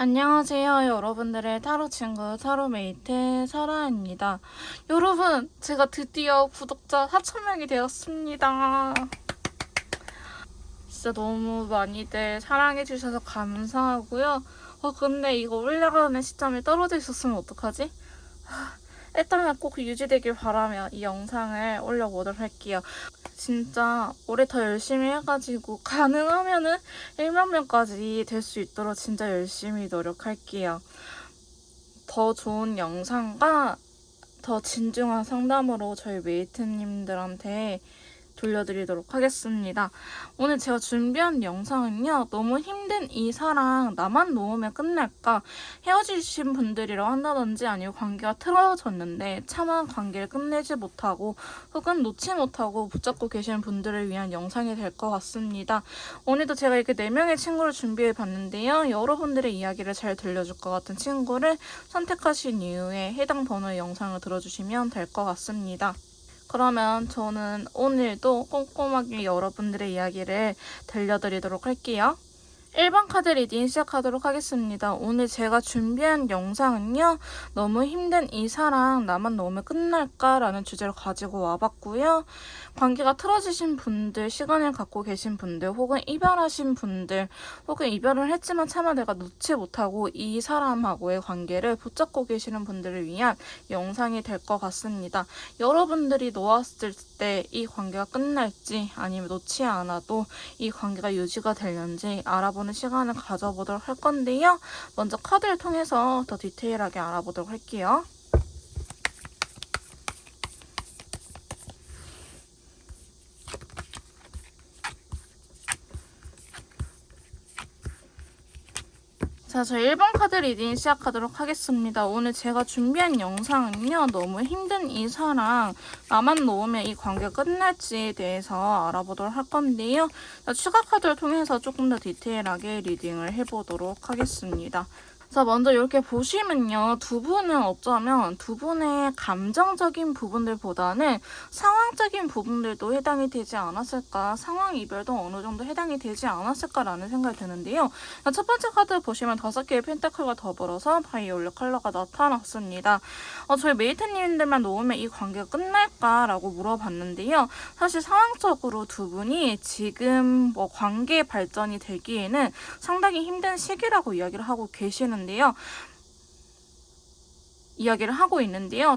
안녕하세요. 여러분들의 타로 친구 타로메이트 설아입니다. 여러분, 제가 드디어 구독자 4,000명이 되었습니다. 진짜 너무 많이들 사랑해주셔서 감사하고요. 근데 이거 올라가는 시점이 떨어져 있었으면 어떡하지? 일단은 꼭 유지되길 바라며 이 영상을 올려보도록 할게요. 진짜 올해 더 열심히 해가지고 가능하면은 1만 명까지 될 수 있도록 진짜 열심히 노력할게요. 더 좋은 영상과 더 진중한 상담으로 저희 메이트님들한테 돌려드리도록 하겠습니다. 오늘 제가 준비한 영상은요. 너무 힘든 이 사랑 나만 놓으면 끝날까? 헤어지신 분들이라고 한다든지 아니면 관계가 틀어졌는데 차마 관계를 끝내지 못하고 혹은 놓지 못하고 붙잡고 계시는 분들을 위한 영상이 될 것 같습니다. 오늘도 제가 이렇게 4명의 친구를 준비해 봤는데요. 여러분들의 이야기를 잘 들려줄 것 같은 친구를 선택하신 이후에 해당 번호의 영상을 들어주시면 될 것 같습니다. 그러면 저는 오늘도 꼼꼼하게 여러분들의 이야기를 들려드리도록 할게요. 1번 카드 리딩 시작하도록 하겠습니다. 오늘 제가 준비한 영상은요. 너무 힘든 이 사랑 나만 놓으면 끝날까? 라는 주제를 가지고 와봤고요. 관계가 틀어지신 분들, 시간을 갖고 계신 분들, 혹은 이별하신 분들, 혹은 이별을 했지만 차마 내가 놓지 못하고 이 사람하고의 관계를 붙잡고 계시는 분들을 위한 영상이 될 것 같습니다. 여러분들이 놓았을 때 이 관계가 끝날지 아니면 놓지 않아도 이 관계가 유지가 되는지 알아보는 시간을 가져보도록 할 건데요. 먼저 카드를 통해서 더 디테일하게 알아보도록 할게요. 자, 저희 1번 카드 리딩 시작하도록 하겠습니다. 오늘 제가 준비한 영상은요. 너무 힘든 이 사랑, 나만 놓으면 이 관계가 끝날지에 대해서 알아보도록 할 건데요. 자, 추가 카드를 통해서 조금 더 디테일하게 리딩을 해보도록 하겠습니다. 자, 먼저 이렇게 보시면요. 두 분은 어쩌면 두 분의 감정적인 부분들보다는 상황적인 부분들도 해당이 되지 않았을까, 상황 이별도 어느 정도 해당이 되지 않았을까라는 생각이 드는데요. 자, 첫 번째 카드 보시면 5개의 펜타클과 더불어서 바이올렛 컬러가 나타났습니다. 저희 메이트님들만 놓으면 이 관계가 끝날까라고 물어봤는데요. 사실 상황적으로 두 분이 지금 관계 발전이 되기에는 상당히 힘든 시기라고 이야기를 하고 계시는데요.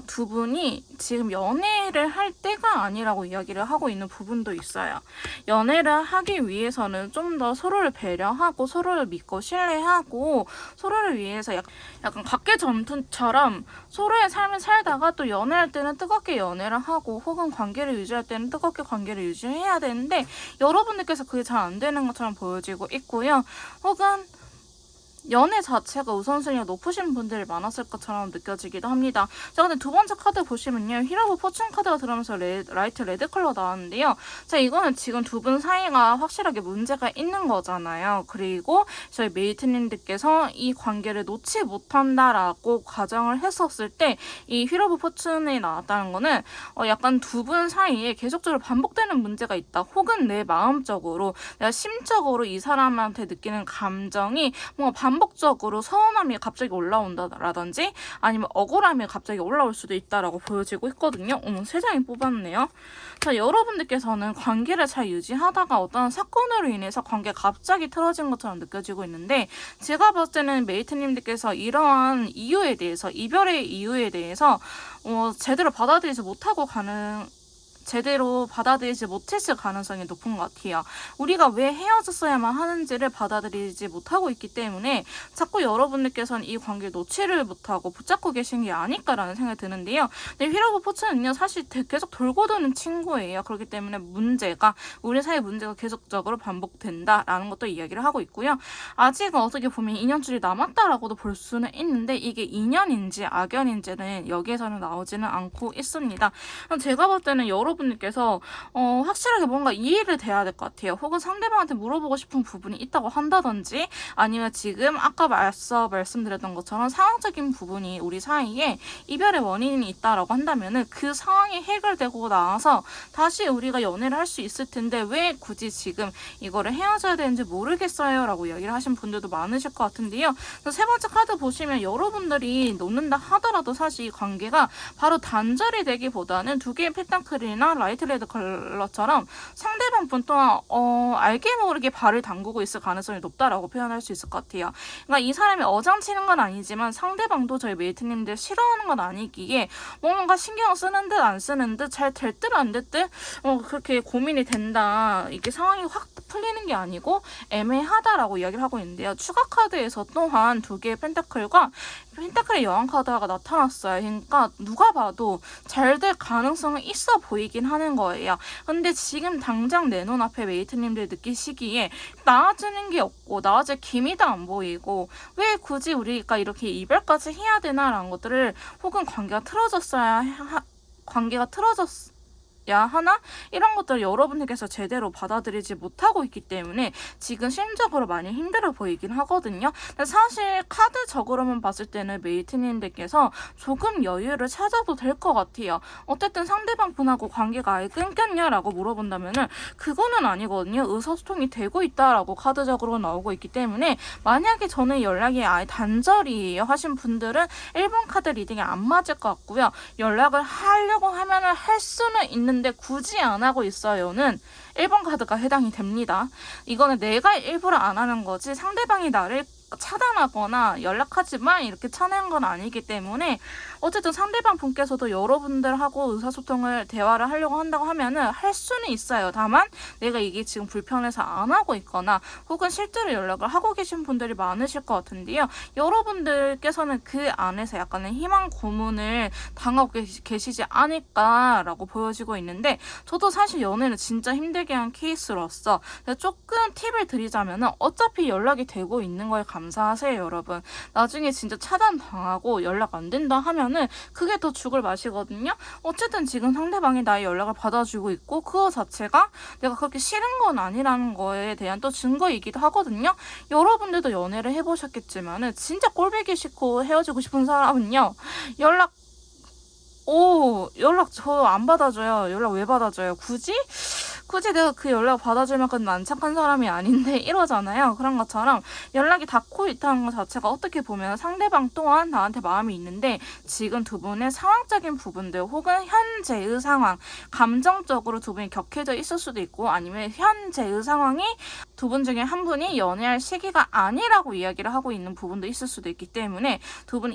두 분이 지금 연애를 할 때가 아니라고 이야기를 하고 있는 부분도 있어요. 연애를 하기 위해서는 좀 더 서로를 배려하고 서로를 믿고 신뢰하고 서로를 위해서 약간 각계 전투처럼 서로의 삶을 살다가 또 연애할 때는 뜨겁게 연애를 하고 혹은 관계를 유지할 때는 뜨겁게 관계를 유지해야 되는데 여러분들께서 그게 잘 안 되는 것처럼 보여지고 있고요. 혹은 연애 자체가 우선순위가 높으신 분들이 많았을 것처럼 느껴지기도 합니다. 자, 근데 두 번째 카드 보시면요. 힐 오브 포춘 카드가 들어오면서 라이트 레드 컬러 나왔는데요. 자, 이거는 지금 두 분 사이가 확실하게 문제가 있는 거잖아요. 그리고 저희 메이트님들께서 이 관계를 놓지 못한다라고 가정을 했었을 때 이 힐 오브 포춘이 나왔다는 거는 약간 두 분 사이에 계속적으로 반복되는 문제가 있다. 혹은 내 마음적으로, 내가 심적으로 이 사람한테 느끼는 감정이 뭔가 반복적으로 서운함이 갑자기 올라온다라든지 아니면 억울함이 갑자기 올라올 수도 있다라고 보여지고 있거든요. 어머, 3장이 뽑았네요. 자, 여러분들께서는 관계를 잘 유지하다가 어떤 사건으로 인해서 관계가 갑자기 틀어진 것처럼 느껴지고 있는데 제가 봤을 때는 메이트님들께서 이러한 이유에 대해서, 이별의 이유에 대해서 제대로 받아들이지 못했을 가능성이 높은 것 같아요. 우리가 왜 헤어졌어야만 하는지를 받아들이지 못하고 있기 때문에 자꾸 여러분들께서는 이 관계를 놓지를 못하고 붙잡고 계신 게 아닐까라는 생각이 드는데요. 네, 휠 오브 포춘은요. 사실 계속 돌고 도는 친구예요. 그렇기 때문에 우리 사이의 문제가 계속적으로 반복된다라는 것도 이야기를 하고 있고요. 아직은 어떻게 보면 인연줄이 남았다라고도 볼 수는 있는데 이게 인연인지 악연인지는 여기에서는 나오지는 않고 있습니다. 제가 볼 때는 여러분 여러분들께서 확실하게 뭔가 이해를 돼야 될 것 같아요. 혹은 상대방한테 물어보고 싶은 부분이 있다고 한다든지 아니면 지금 아까 말씀드렸던 것처럼 상황적인 부분이 우리 사이에 이별의 원인이 있다라고 한다면은 그 상황이 해결되고 나서 다시 우리가 연애를 할 수 있을 텐데 왜 굳이 지금 이거를 헤어져야 되는지 모르겠어요 라고 이야기를 하신 분들도 많으실 것 같은데요. 세 번째 카드 보시면 여러분들이 놓는다 하더라도 사실 이 관계가 바로 단절이 되기보다는 두 개의 펜타클이나 라이트 레드 컬러처럼 상대방 분 또한 알게 모르게 발을 담그고 있을 가능성이 높다라고 표현할 수 있을 것 같아요. 그러니까 이 사람이 어장치는 건 아니지만 상대방도 저희 메이트님들 싫어하는 건 아니기에 뭔가 신경 쓰는 듯 안 쓰는 듯 잘 될 듯 안 될 듯 그렇게 고민이 된다. 이게 상황이 확 풀리는 게 아니고 애매하다라고 이야기를 하고 있는데요. 추가 카드에서 또한 두 개의 펜타클과 펜타클의 여왕 카드가 나타났어요. 그러니까 누가 봐도 잘 될 가능성은 있어 보이긴 하는 거예요. 근데 지금 당장 내 눈앞에 메이트님들 느끼시기에 나아지는 게 없고 나아질 기미도 안 보이고 왜 굳이 우리가 이렇게 이별까지 해야 되나라는 것들을 혹은 관계가 틀어졌어야 하나? 이런 것들을 여러분들께서 제대로 받아들이지 못하고 있기 때문에 지금 심적으로 많이 힘들어 보이긴 하거든요. 근데 사실 카드적으로만 봤을 때는 메이트님들께서 조금 여유를 찾아도 될 것 같아요. 어쨌든 상대방 분하고 관계가 아예 끊겼냐라고 물어본다면은 그거는 아니거든요. 의사소통이 되고 있다라고 카드적으로 나오고 있기 때문에 만약에 저는 연락이 아예 단절이에요 하신 분들은 1번 카드 리딩이 안 맞을 것 같고요. 연락을 하려고 하면은 할 수는 있는데 굳이 안 하고 있어요는 1번 카드가 해당이 됩니다. 이거는 내가 일부러 안 하는 거지 상대방이 나를 차단하거나 연락하지 마 이렇게 쳐낸 건 아니기 때문에 어쨌든 상대방 분께서도 여러분들하고 의사소통을 대화를 하려고 한다고 하면은 할 수는 있어요. 다만 내가 이게 지금 불편해서 안 하고 있거나 혹은 실제로 연락을 하고 계신 분들이 많으실 것 같은데요. 여러분들께서는 그 안에서 약간의 희망 고문을 당하고 계시지 않을까라고 보여지고 있는데 저도 사실 연애를 진짜 힘들게 한 케이스로서 조금 팁을 드리자면은 어차피 연락이 되고 있는 거에 감사하세요, 여러분. 나중에 진짜 차단당하고 연락 안 된다 하면은 그게 더 죽을 맛이거든요. 어쨌든 지금 상대방이 나의 연락을 받아주고 있고 그거 자체가 내가 그렇게 싫은 건 아니라는 거에 대한 또 증거이기도 하거든요. 여러분들도 연애를 해보셨겠지만은 진짜 꼴보기 싫고 헤어지고 싶은 사람은요. 연락 저 안 받아줘요. 연락 왜 받아줘요? 굳이 내가 그 연락 받아줄 만큼 난 착한 사람이 아닌데 이러잖아요. 그런 것처럼 연락이 닿고 있다는 것 자체가 어떻게 보면 상대방 또한 나한테 마음이 있는데 지금 두 분의 상황적인 부분들 혹은 현재의 상황, 감정적으로 두 분이 격해져 있을 수도 있고 아니면 현재의 상황이 두 분 중에 한 분이 연애할 시기가 아니라고 이야기를 하고 있는 부분도 있을 수도 있기 때문에 두 분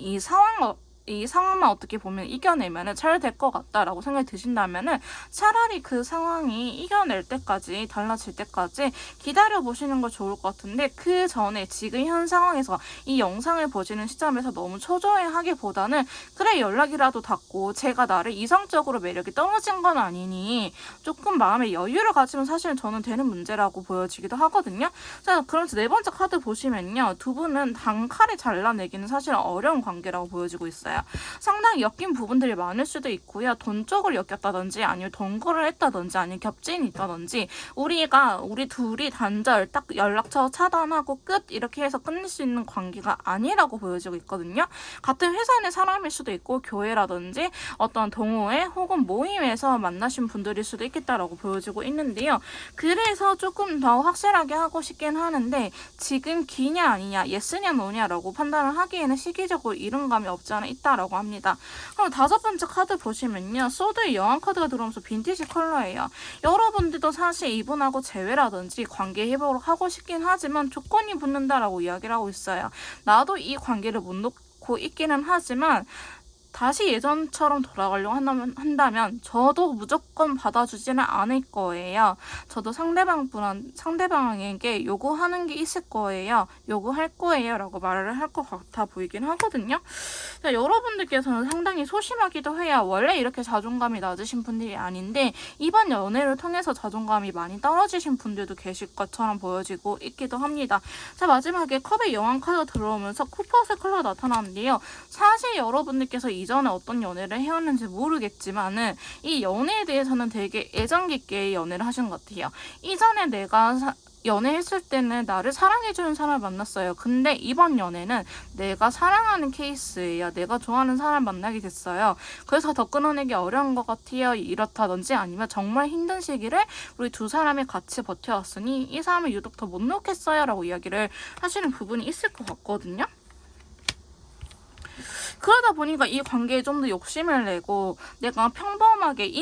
이 상황만 어떻게 보면 이겨내면 잘 될 것 같다라고 생각이 드신다면은 차라리 그 상황이 이겨낼 때까지 달라질 때까지 기다려보시는 거 좋을 것 같은데 그 전에 지금 현 상황에서 이 영상을 보시는 시점에서 너무 초조해하기보다는 그래 연락이라도 닿고 제가 나를 이성적으로 매력이 떨어진 건 아니니 조금 마음의 여유를 가지면 사실 저는 되는 문제라고 보여지기도 하거든요. 자, 그러면서 네 번째 카드 보시면요. 두 분은 단칼에 잘라내기는 사실 어려운 관계라고 보여지고 있어요. 상당히 엮인 부분들이 많을 수도 있고요. 돈 쪽을 엮였다든지 아니면 동거를 했다든지 아니면 겹진이 있다든지 우리 둘이 단절 딱 연락처 차단하고 끝 이렇게 해서 끝낼 수 있는 관계가 아니라고 보여지고 있거든요. 같은 회사 내 사람일 수도 있고 교회라든지 어떤 동호회 혹은 모임에서 만나신 분들일 수도 있겠다라고 보여지고 있는데요. 그래서 조금 더 확실하게 하고 싶긴 하는데 지금 기냐 아니냐 예스냐 노냐라고 판단을 하기에는 시기적으로 이른감이 없지 않아 있다라고 합니다. 그럼 다섯 번째 카드 보시면요. 소드의 여왕 카드가 들어오면서 빈티지 컬러예요. 여러분들도 사실 이분하고 재회라든지 관계 회복을 하고 싶긴 하지만 조건이 붙는다라고 이야기를 하고 있어요. 나도 이 관계를 못 놓고 있기는 하지만 다시 예전처럼 돌아가려고 한다면 저도 무조건 받아주지는 않을 거예요. 저도 상대방에게 요구하는 게 있을 거예요. 요구할 거예요. 라고 말을 할 것 같아 보이긴 하거든요. 자, 여러분들께서는 상당히 소심하기도 해요. 원래 이렇게 자존감이 낮으신 분들이 아닌데 이번 연애를 통해서 자존감이 많이 떨어지신 분들도 계실 것처럼 보여지고 있기도 합니다. 자, 마지막에 컵의 여왕 카드 들어오면서 쿠퍼스 컬러 나타나는데요. 사실 여러분들께서 이전에 어떤 연애를 해왔는지 모르겠지만은 이 연애에 대해서는 되게 애정 깊게 연애를 하신 것 같아요. 이전에 내가 연애했을 때는 나를 사랑해주는 사람을 만났어요. 근데 이번 연애는 내가 사랑하는 케이스예요. 내가 좋아하는 사람을 만나게 됐어요. 그래서 더 끊어내기 어려운 것 같아요. 이렇다든지 아니면 정말 힘든 시기를 우리 두 사람이 같이 버텨왔으니 이 사람을 유독 더 못 놓겠어요 라고 이야기를 하시는 부분이 있을 것 같거든요. 그러다 보니까 이 관계에 좀 더 욕심을 내고 내가 평범하게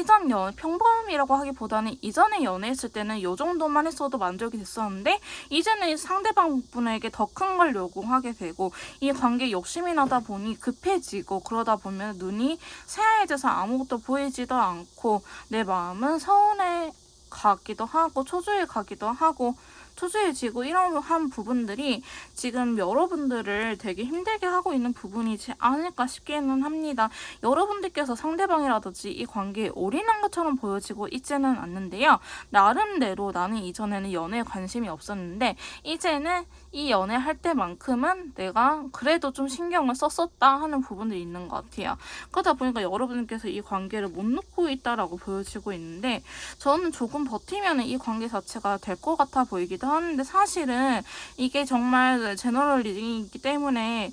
평범이라고 하기보다는 이전에 연애했을 때는 이 정도만 했어도 만족이 됐었는데 이제는 상대방 분에게 더 큰 걸 요구하게 되고 이 관계에 욕심이 나다 보니 급해지고 그러다 보면 눈이 새하얘져서 아무것도 보이지도 않고 내 마음은 서운해 가기도 하고 초조해 가기도 하고 초조해지고 이러한 부분들이 지금 여러분들을 되게 힘들게 하고 있는 부분이지 않을까 싶기는 합니다. 여러분들께서 상대방이라든지 이 관계에 올인한 것처럼 보여지고 있지는 않는데요. 나름대로 나는 이전에는 연애에 관심이 없었는데 이제는 이 연애할 때만큼은 내가 그래도 좀 신경을 썼었다 하는 부분들이 있는 것 같아요. 그러다 보니까 여러분께서 이 관계를 못 놓고 있다라고 보여지고 있는데 저는 조금 버티면 이 관계 자체가 될 것 같아 보이기도 하는데 사실은 이게 정말 제너럴 리딩이기 때문에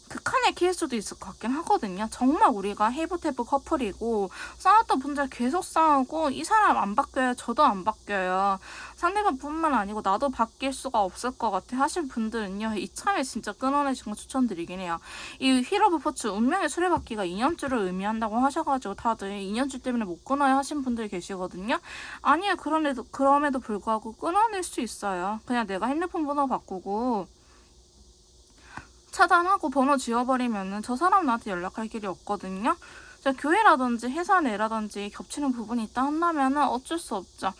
극한의 케이스도 있을 것 같긴 하거든요. 정말 우리가 헤이브테브 커플이고 싸웠던 분들 계속 싸우고 이 사람 안 바뀌어요. 저도 안 바뀌어요. 상대방뿐만 아니고 나도 바뀔 수가 없을 것 같아 하신 분들은요. 이참에 진짜 끊어내시는 거 추천드리긴 해요. 이 휠 오브 포츠 운명의 수레바퀴가 2년줄을 의미한다고 하셔가지고 다들 2년줄 때문에 못 끊어요 하신 분들 계시거든요. 아니요. 그럼에도 불구하고 끊어낼 수 있어요. 그냥 내가 핸드폰 번호 바꾸고 차단하고 번호 지워버리면은 저 사람 나한테 연락할 길이 없거든요. 교회라든지 회사 내라든지 겹치는 부분이 있다 한다면은 어쩔 수 없죠.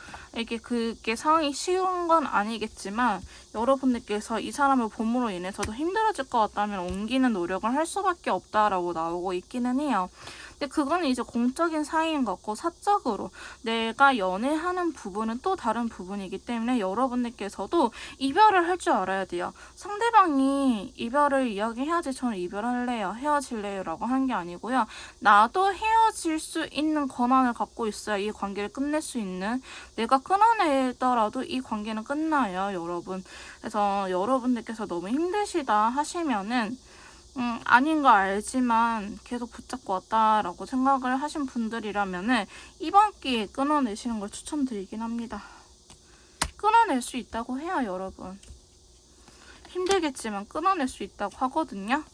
그게 상황이 쉬운 건 아니겠지만 여러분들께서 이 사람을 봄으로 인해서도 힘들어질 것 같다면 옮기는 노력을 할 수밖에 없다라고 나오고 있기는 해요. 근데 그건 이제 공적인 사이인 것 같고 사적으로 내가 연애하는 부분은 또 다른 부분이기 때문에 여러분들께서도 이별을 할 줄 알아야 돼요. 상대방이 이별을 이야기해야지 저는 이별할래요, 헤어질래요 라고 한 게 아니고요. 나도 헤어질 수 있는 권한을 갖고 있어야 이 관계를 끝낼 수 있는, 내가 끊어내더라도 이 관계는 끝나요, 여러분. 그래서 여러분들께서 너무 힘드시다 하시면은 아닌 거 알지만 계속 붙잡고 왔다라고 생각을 하신 분들이라면은 이번 기회에 끊어내시는 걸 추천드리긴 합니다. 끊어낼 수 있다고 해요, 여러분. 힘들겠지만 끊어낼 수 있다고 하거든요.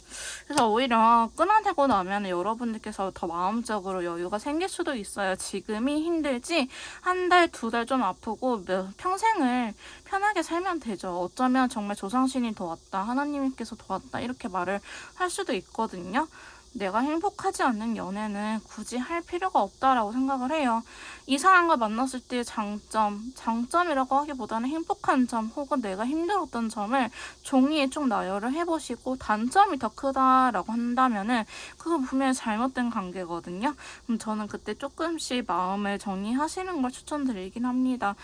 그래서 오히려 끊어내고 나면 여러분들께서 더 마음적으로 여유가 생길 수도 있어요. 지금이 힘들지 한 달, 두 달 좀 아프고 평생을 편하게 살면 되죠. 어쩌면 정말 조상신이 도왔다, 하나님께서 도왔다 이렇게 말을 할 수도 있거든요. 내가 행복하지 않는 연애는 굳이 할 필요가 없다라고 생각을 해요. 이 사람과 만났을 때의 장점이라고 하기보다는 행복한 점 혹은 내가 힘들었던 점을 종이에 쭉 나열을 해보시고 단점이 더 크다라고 한다면은 그건 분명히 잘못된 관계거든요. 그럼 저는 그때 조금씩 마음을 정리하시는 걸 추천드리긴 합니다.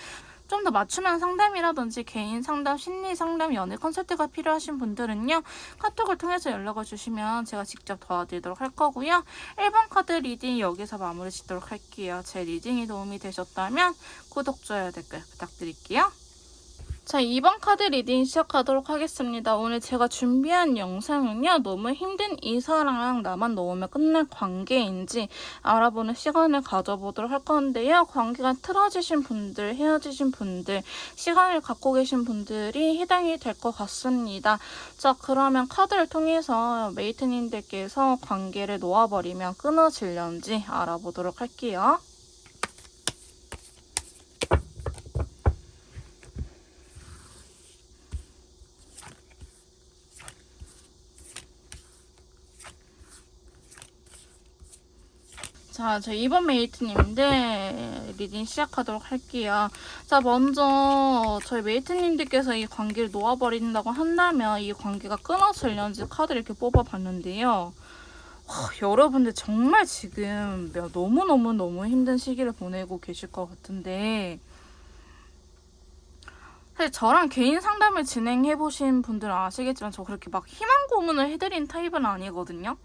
좀 더 맞춤형 상담이라든지 개인 상담, 심리 상담, 연애 컨설트가 필요하신 분들은요. 카톡을 통해서 연락을 주시면 제가 직접 도와드리도록 할 거고요. 1번 카드 리딩 여기서 마무리 짓도록 할게요. 제 리딩이 도움이 되셨다면 구독, 좋아요, 댓글 부탁드릴게요. 자, 2번 카드 리딩 시작하도록 하겠습니다. 오늘 제가 준비한 영상은요. 너무 힘든 이 사랑 나만 놓으면 끝날 관계인지 알아보는 시간을 가져보도록 할 건데요. 관계가 틀어지신 분들, 헤어지신 분들, 시간을 갖고 계신 분들이 해당이 될 것 같습니다. 자, 그러면 카드를 통해서 메이트님들께서 관계를 놓아버리면 끊어질런지 알아보도록 할게요. 자, 저 2번 메이트님들 리딩 시작하도록 할게요. 자, 먼저 저희 메이트님들께서 이 관계를 놓아버린다고 한다면 이 관계가 끊어질는지 카드를 이렇게 뽑아봤는데요. 여러분들 정말 지금 너무너무 힘든 시기를 보내고 계실 것 같은데 사실 저랑 개인 상담을 진행해보신 분들은 아시겠지만 저 그렇게 막 희망 고문을 해드린 타입은 아니거든요.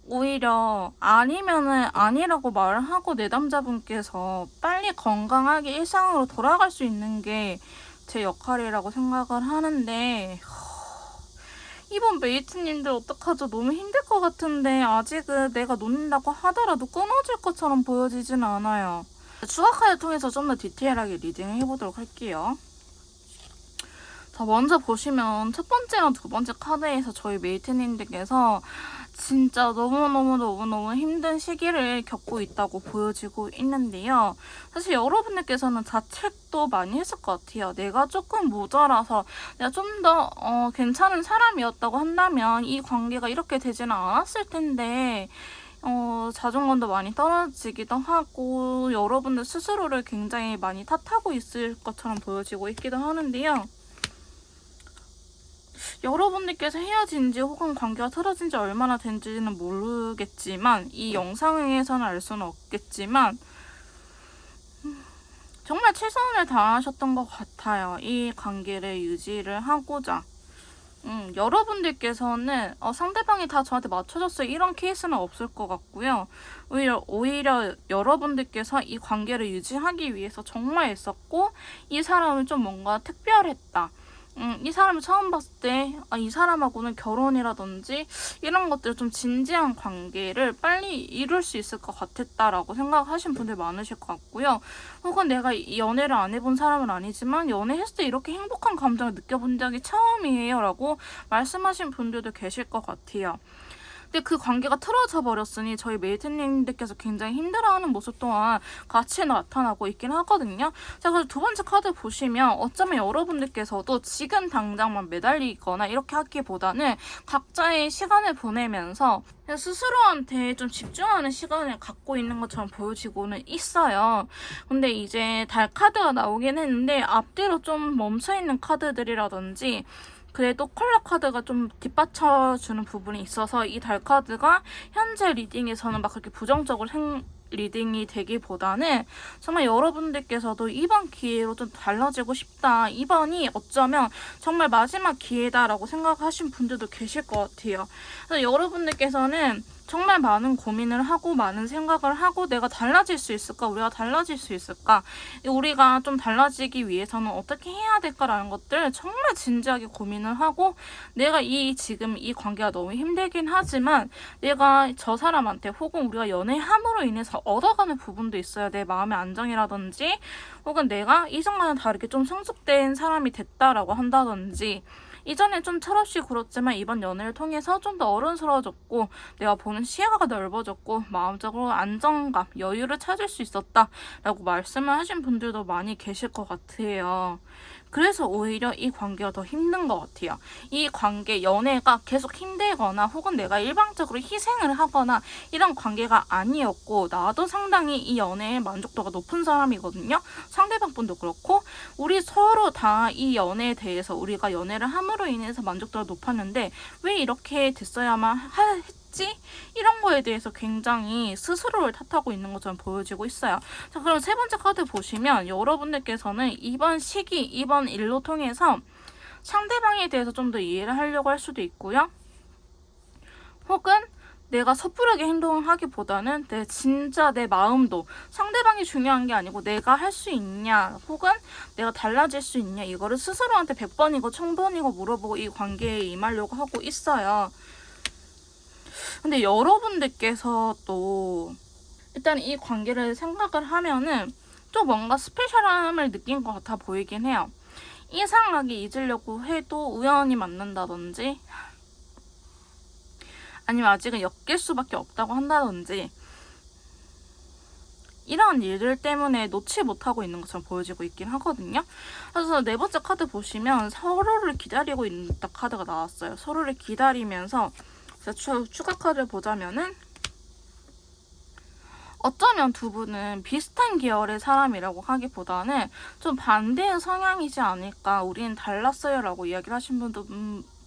오히려 아니면은 아니라고 말을 하고 내 남자분께서 빨리 건강하게 일상으로 돌아갈 수 있는 게 제 역할이라고 생각을 하는데, 이번 메이트님들 어떡하죠? 너무 힘들 것 같은데 아직은 내가 놓는다고 하더라도 끊어질 것처럼 보여지진 않아요. 추가 카드 통해서 좀 더 디테일하게 리딩을 해보도록 할게요. 자, 먼저 보시면 첫 번째랑 두 번째 카드에서 저희 메이트님들께서 진짜 너무너무 힘든 시기를 겪고 있다고 보여지고 있는데요. 사실 여러분들께서는 자책도 많이 했을 것 같아요. 내가 조금 모자라서 내가 좀 더 괜찮은 사람이었다고 한다면 이 관계가 이렇게 되지는 않았을 텐데 자존감도 많이 떨어지기도 하고 여러분들 스스로를 굉장히 많이 탓하고 있을 것처럼 보여지고 있기도 하는데요. 여러분들께서 헤어진 지 혹은 관계가 틀어진 지 얼마나 된지는 모르겠지만 이 영상에서는 알 수는 없겠지만 정말 최선을 다하셨던 것 같아요. 이 관계를 유지를 하고자. 여러분들께서는 상대방이 다 저한테 맞춰줬어요 이런 케이스는 없을 것 같고요. 오히려 여러분들께서 이 관계를 유지하기 위해서 정말 애썼고 이 사람은 좀 뭔가 특별했다. 이 사람을 처음 봤을 때 이 사람하고는 결혼이라든지 이런 것들 좀 진지한 관계를 빨리 이룰 수 있을 것 같았다라고 생각하신 분들 많으실 것 같고요. 혹은 내가 이 연애를 안 해본 사람은 아니지만 연애했을 때 이렇게 행복한 감정을 느껴본 적이 처음이에요 라고 말씀하신 분들도 계실 것 같아요. 근데 그 관계가 틀어져 버렸으니 저희 메이트님들께서 굉장히 힘들어하는 모습 또한 같이 나타나고 있긴 하거든요. 자, 그래서 두 번째 카드 보시면 어쩌면 여러분들께서도 지금 당장만 매달리거나 이렇게 하기보다는 각자의 시간을 보내면서 스스로한테 좀 집중하는 시간을 갖고 있는 것처럼 보여지고는 있어요. 근데 이제 달 카드가 나오긴 했는데 앞뒤로 좀 멈춰있는 카드들이라든지 그래도 컬러 카드가 좀 뒷받쳐주는 부분이 있어서 이 달 카드가 현재 리딩에서는 막 그렇게 부정적으로 리딩이 되기보다는 정말 여러분들께서도 이번 기회로 좀 달라지고 싶다. 이번이 어쩌면 정말 마지막 기회다라고 생각하신 분들도 계실 것 같아요. 그래서 여러분들께서는 정말 많은 고민을 하고 많은 생각을 하고 내가 달라질 수 있을까? 우리가 달라질 수 있을까? 우리가 좀 달라지기 위해서는 어떻게 해야 될까라는 것들 정말 진지하게 고민을 하고 내가 지금 이 관계가 너무 힘들긴 하지만 내가 저 사람한테 혹은 우리가 연애함으로 인해서 얻어가는 부분도 있어요. 내 마음의 안정이라든지 혹은 내가 이전과는 다르게 좀 성숙된 사람이 됐다라고 한다든지 이전엔 좀 철없이 굴었지만 이번 연애를 통해서 좀 더 어른스러워졌고 내가 보는 시야가 넓어졌고 마음적으로 안정감, 여유를 찾을 수 있었다라고 말씀을 하신 분들도 많이 계실 것 같아요. 그래서 오히려 이 관계가 더 힘든 것 같아요. 이 관계, 연애가 계속 힘들거나 혹은 내가 일방적으로 희생을 하거나 이런 관계가 아니었고 나도 상당히 이 연애에 만족도가 높은 사람이거든요. 상대방 분도 그렇고 우리 서로 다 이 연애에 대해서 우리가 연애를 함으로 인해서 만족도가 높았는데 왜 이렇게 됐어야만 했지? 이런 거에 대해서 굉장히 스스로를 탓하고 있는 것처럼 보여지고 있어요. 자, 그럼 세 번째 카드 보시면 여러분들께서는 이번 시기, 이번 일로 통해서 상대방에 대해서 좀 더 이해를 하려고 할 수도 있고요. 혹은 내가 섣부르게 행동을 하기보다는 진짜 내 마음도 상대방이 중요한 게 아니고 내가 할 수 있냐 혹은 내가 달라질 수 있냐 이거를 스스로한테 100번이고 1000번이고 물어보고 이 관계에 임하려고 하고 있어요. 근데 여러분들께서 또 일단 이 관계를 생각을 하면은 좀 뭔가 스페셜함을 느낀 것 같아 보이긴 해요. 이상하게 잊으려고 해도 우연히 만난다든지 아니면 아직은 엮일 수밖에 없다고 한다든지 이런 일들 때문에 놓지 못하고 있는 것처럼 보여지고 있긴 하거든요. 그래서 네 번째 카드 보시면 서로를 기다리고 있다 카드가 나왔어요. 서로를 기다리면서 추가 카드를 보자면은 어쩌면 두 분은 비슷한 계열의 사람이라고 하기보다는 좀 반대의 성향이지 않을까. 우리는 달랐어요 라고 이야기를 하신 분도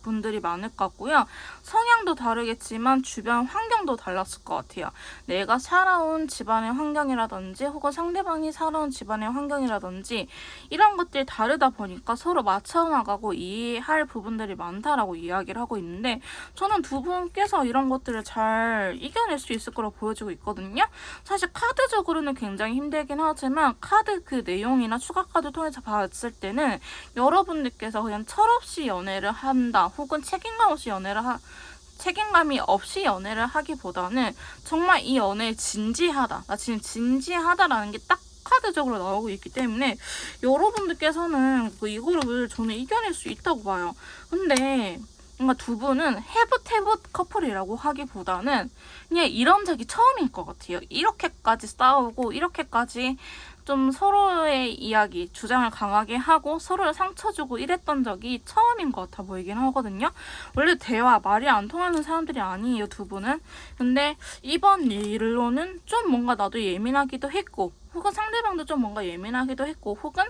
분들이 많을 것 같고요. 성향도 다르겠지만 주변 환경도 달랐을 것 같아요. 내가 살아온 집안의 환경이라든지 혹은 상대방이 살아온 집안의 환경이라든지 이런 것들이 다르다 보니까 서로 맞춰나가고 이해할 부분들이 많다라고 이야기를 하고 있는데 저는 두 분께서 이런 것들을 잘 이겨낼 수 있을 거라고 보여지고 있거든요. 사실 카드적으로는 굉장히 힘들긴 하지만 카드 그 내용이나 추가 카드 통해서 봤을 때는 여러분들께서 그냥 철없이 연애를 한다 혹은 책임감이 없이 연애를 하기보다는 정말 이 연애에 진지하다. 나 지금 진지하다라는 게 딱 카드적으로 나오고 있기 때문에 여러분들께서는 이거를 저는 이겨낼 수 있다고 봐요. 근데 뭔가 두 분은 해붓해붓 커플이라고 하기보다는 그냥 이런 적이 처음일 것 같아요. 이렇게까지 싸우고 이렇게까지 좀 서로의 이야기, 주장을 강하게 하고 서로를 상처 주고 이랬던 적이 처음인 것 같아 보이긴 하거든요. 원래 말이 안 통하는 사람들이 아니에요, 두 분은. 근데 이번 일로는 좀 뭔가 나도 예민하기도 했고 혹은 상대방도 좀 뭔가 예민하기도 했고 혹은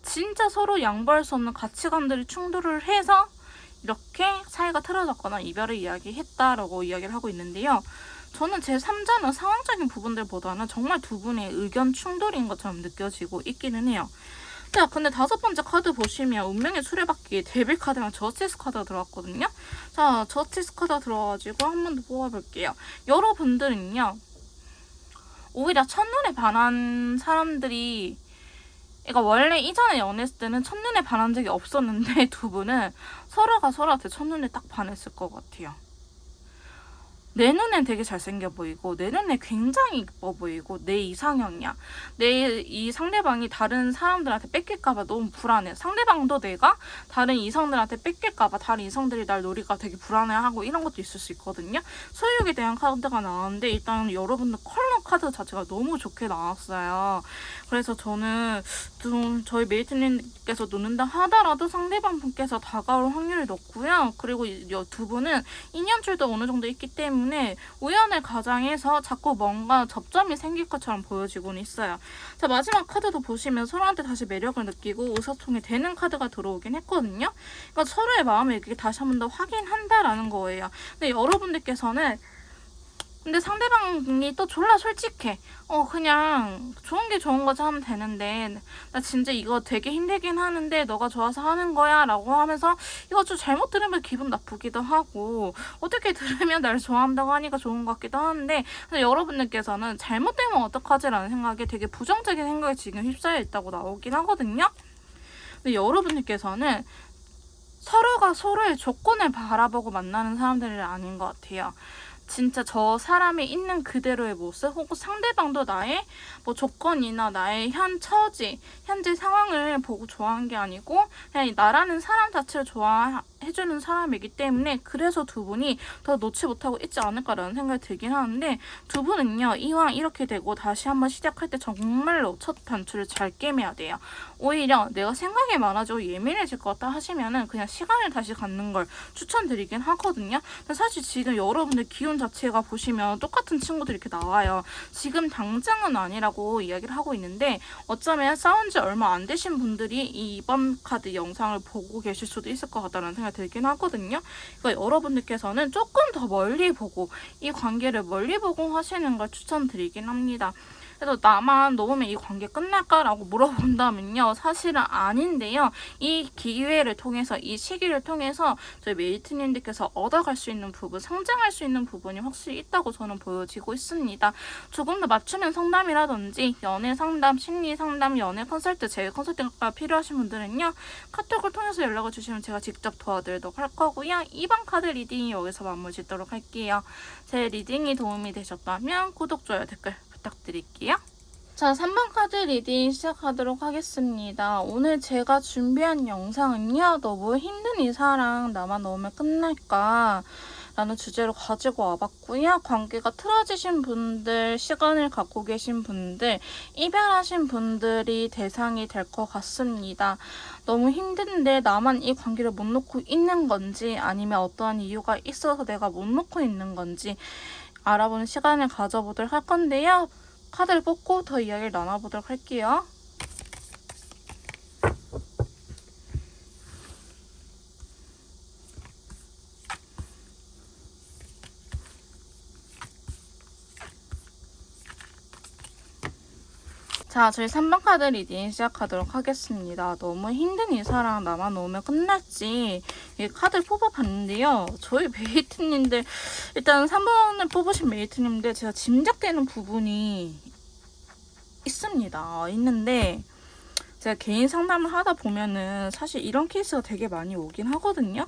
진짜 서로 양보할 수 없는 가치관들이 충돌을 해서 이렇게 사이가 틀어졌거나 이별을 이야기했다라고 이야기를 하고 있는데요. 저는 제 3자는 상황적인 부분들보다는 정말 두 분의 의견 충돌인 것처럼 느껴지고 있기는 해요. 자, 근데 5번째 카드 보시면 운명의 수레바퀴 데빌 카드랑 저스티스 카드가 들어왔거든요. 자, 저스티스 카드가 들어와가지고 한 번 더 뽑아볼게요. 여러분들은요, 오히려 첫눈에 반한 사람들이 그러니까 원래 이전에 연애했을 때는 첫눈에 반한 적이 없었는데 두 분은 서로가 서로한테 첫눈에 딱 반했을 것 같아요. 내 눈엔 되게 잘생겨 보이고 내 눈에 굉장히 이뻐 보이고 내 이상형이야. 내 이 상대방이 다른 사람들한테 뺏길까봐 너무 불안해. 상대방도 내가 다른 이성들한테 뺏길까봐 다른 이성들이 날 노리가 되게 불안해하고 이런 것도 있을 수 있거든요. 소유욕에 대한 카드가 나왔는데 일단 여러분들 컬러 카드 자체가 너무 좋게 나왔어요. 그래서 저는 좀 저희 메이트님께서 놓는다 하더라도 상대방 분께서 다가올 확률이 높고요. 그리고 두 분은 인연줄도 어느 정도 있기 때문에 우연의 과정에서 자꾸 뭔가 접점이 생길 것처럼 보여지고는 있어요. 자, 마지막 카드도 보시면 서로한테 다시 매력을 느끼고 의사소통이 되는 카드가 들어오긴 했거든요. 그러니까 서로의 마음을 이렇게 다시 한 번 더 확인한다라는 거예요. 근데 여러분들께서는 근데 상대방이 또 졸라 솔직해. 그냥 좋은 게 좋은 거지 하면 되는데 나 진짜 이거 되게 힘들긴 하는데 너가 좋아서 하는 거야 라고 하면서 이거 좀 잘못 들으면 기분 나쁘기도 하고 어떻게 들으면 날 좋아한다고 하니까 좋은 것 같기도 하는데 근데 여러분들께서는 잘못되면 어떡하지 라는 생각에 되게 부정적인 생각이 지금 휩싸여 있다고 나오긴 하거든요. 근데 여러분들께서는 서로가 서로의 조건을 바라보고 만나는 사람들이 아닌 것 같아요. 진짜 저 사람이 있는 그대로의 모습 혹은 상대방도 나의 뭐 조건이나 나의 처지, 현재 상황을 보고 좋아하는 게 아니고 그냥 나라는 사람 자체를 좋아해주는 사람이기 때문에 그래서 두 분이 더 놓지 못하고 있지 않을까라는 생각이 들긴 하는데 두 분은요 이왕 이렇게 되고 다시 한번 시작할 때 정말로 첫 단추를 잘 꿰매야 돼요. 오히려 내가 생각이 많아지고 예민해질 것 같다 하시면은 그냥 시간을 다시 갖는 걸 추천드리긴 하거든요. 근데 사실 지금 여러분들 기운 자체가 보시면 똑같은 친구들이 이렇게 나와요. 지금 당장은 아니라고 이야기를 하고 있는데 어쩌면 싸운 지 얼마 안 되신 분들이 이번 카드 영상을 보고 계실 수도 있을 것 같다는 생각이 들긴 하거든요. 그러니까 여러분들께서는 조금 더 멀리 보고 이 관계를 멀리 보고 하시는 걸 추천드리긴 합니다. 그래서 나만 놓으면 이 관계 끝날까라고 물어본다면요. 사실은 아닌데요. 이 기회를 통해서 이 시기를 통해서 저희 메이트님들께서 얻어갈 수 있는 부분, 성장할 수 있는 부분이 확실히 있다고 저는 보여지고 있습니다. 조금 더 맞춤형 상담이라든지 연애 상담, 심리 상담, 연애 컨설트, 제 컨설팅가 필요하신 분들은요. 카톡을 통해서 연락을 주시면 제가 직접 도와드리도록 할 거고요. 이번 카드 리딩이 여기서 마무리 짓도록 할게요. 제 리딩이 도움이 되셨다면 구독, 좋아요, 댓글 부탁드릴게요. 자, 3번 카드 리딩 시작하도록 하겠습니다. 오늘 제가 준비한 영상은요. 너무 힘든 이 사랑 나만 넣으면 끝날까? 라는 주제로 가지고 와봤고요. 관계가 틀어지신 분들, 시간을 갖고 계신 분들, 이별하신 분들이 대상이 될 것 같습니다. 너무 힘든데 나만 이 관계를 못 놓고 있는 건지 아니면 어떠한 이유가 있어서 내가 못 놓고 있는 건지 알아보는 시간을 가져보도록 할 건데요. 카드를 뽑고 더 이야기를 나눠보도록 할게요. 자, 저희 3번 카드 리딩 시작하도록 하겠습니다. 너무 힘든 이 사랑 나만 놓으면 끝날지 이 카드를 뽑아봤는데요. 저희 메이트님들, 일단 3번을 뽑으신 메이트님들 제가 짐작되는 부분이 있는데 제가 개인 상담을 하다 보면은 사실 이런 케이스가 되게 많이 오긴 하거든요.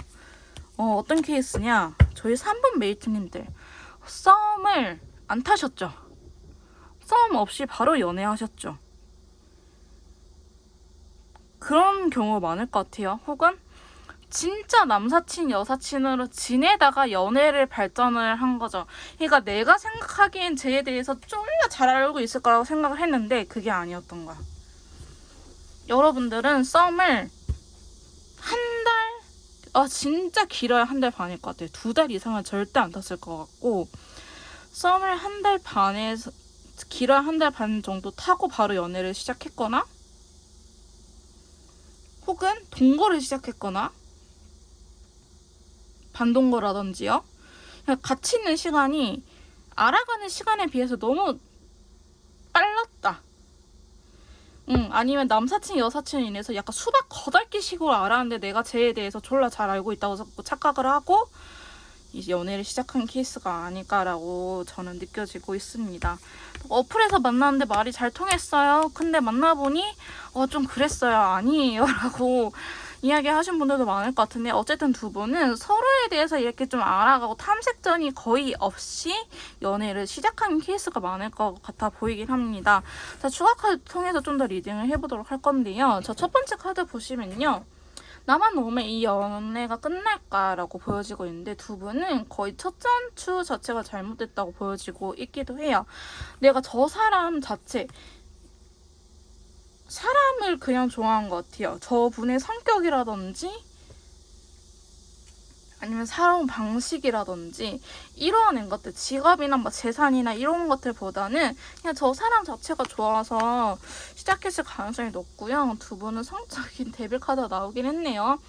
어떤 케이스냐, 저희 3번 메이트님들 썸을 안 타셨죠? 썸 없이 바로 연애하셨죠? 그런 경우가 많을 것 같아요. 혹은 진짜 남사친 여사친으로 지내다가 연애를 발전을 한 거죠. 그러니까 내가 생각하기엔 쟤에 대해서 졸라 잘 알고 있을 거라고 생각을 했는데 그게 아니었던 거야. 여러분들은 썸을 진짜 길어야 한 달 반일 것 같아요. 2달 이상은 절대 안 탔을 것 같고, 썸을 한 달 반에서 길어야 한 달 반 정도 타고 바로 연애를 시작했거나, 혹은 동거를 시작했거나, 반동거라든지요. 그냥 같이 있는 시간이 알아가는 시간에 비해서 너무 빨랐다. 아니면 남사친 여사친을 인해서 약간 수박 거덜기식으로 알았는데 내가 쟤에 대해서 졸라 잘 알고 있다고 착각을 하고 이제 연애를 시작한 케이스가 아닐까라고 저는 느껴지고 있습니다. 어플에서 만났는데 말이 잘 통했어요. 근데 만나보니 좀 그랬어요. 아니에요 라고 이야기하신 분들도 많을 것 같은데, 어쨌든 두 분은 서로에 대해서 이렇게 좀 알아가고 탐색전이 거의 없이 연애를 시작한 케이스가 많을 것 같아 보이긴 합니다. 자, 추가 카드 통해서 좀 더 리딩을 해보도록 할 건데요. 저 첫 번째 카드 보시면요, 나만 놓으면 이 연애가 끝날까라고 보여지고 있는데, 두 분은 거의 첫 전추 자체가 잘못됐다고 보여지고 있기도 해요. 내가 저 사람 자체, 사람을 그냥 좋아한 것 같아요. 저분의 성격이라든지 아니면 살아온 방식이라든지 이러한 것들, 직업이나 뭐 재산이나 이런 것들보다는 그냥 저 사람 자체가 좋아서 시작했을 가능성이 높고요. 두 분은 성적인 데빌 카드가 나오긴 했네요.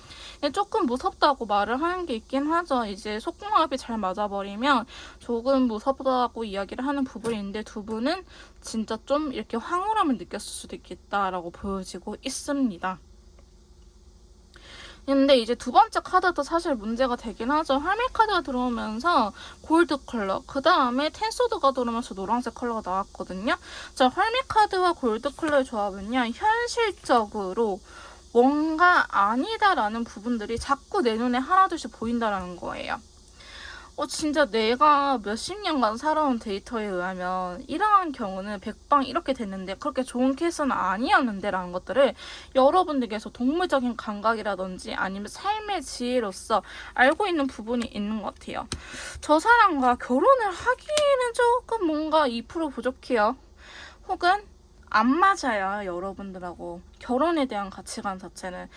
조금 무섭다고 말을 하는 게 있긴 하죠. 이제 속궁합이 잘 맞아버리면 조금 무섭다고 이야기를 하는 부분이 있는데, 두 분은 진짜 좀 이렇게 황홀함을 느꼈을 수도 있겠다라고 보여지고 있습니다. 근데 이제 두 번째 카드도 사실 문제가 되긴 하죠. 할매 카드가 들어오면서 골드 컬러, 그 다음에 텐소드가 들어오면서 노란색 컬러가 나왔거든요. 자, 할매 카드와 골드 컬러의 조합은요, 현실적으로 뭔가 아니다라는 부분들이 자꾸 내 눈에 하나둘씩 보인다라는 거예요. 진짜 내가 몇십 년간 살아온 데이터에 의하면 이러한 경우는 백방 이렇게 됐는데 그렇게 좋은 케이스는 아니었는데 라는 것들을 여러분들께서 동물적인 감각이라든지 아니면 삶의 지혜로서 알고 있는 부분이 있는 것 같아요. 저 사람과 결혼을 하기에는 조금 뭔가 2% 부족해요. 혹은 안 맞아요, 여러분들하고. 결혼에 대한 가치관 자체는.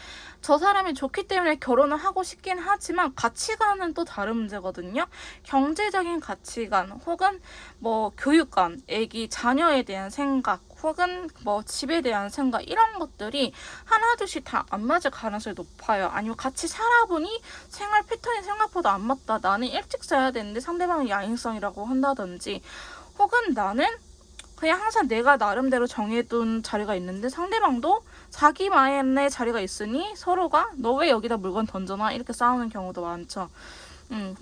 저 사람이 좋기 때문에 결혼을 하고 싶긴 하지만 가치관은 또 다른 문제거든요. 경제적인 가치관, 혹은 뭐 교육관, 애기, 자녀에 대한 생각, 혹은 뭐 집에 대한 생각, 이런 것들이 하나둘씩 다 안 맞을 가능성이 높아요. 아니면 같이 살아보니 생활 패턴이 생각보다 안 맞다. 나는 일찍 자야 되는데 상대방은 야행성이라고 한다든지, 혹은 나는 그냥 항상 내가 나름대로 정해둔 자리가 있는데 상대방도 자기만의 자리가 있으니 서로가 너 왜 여기다 물건 던져놔? 이렇게 싸우는 경우도 많죠.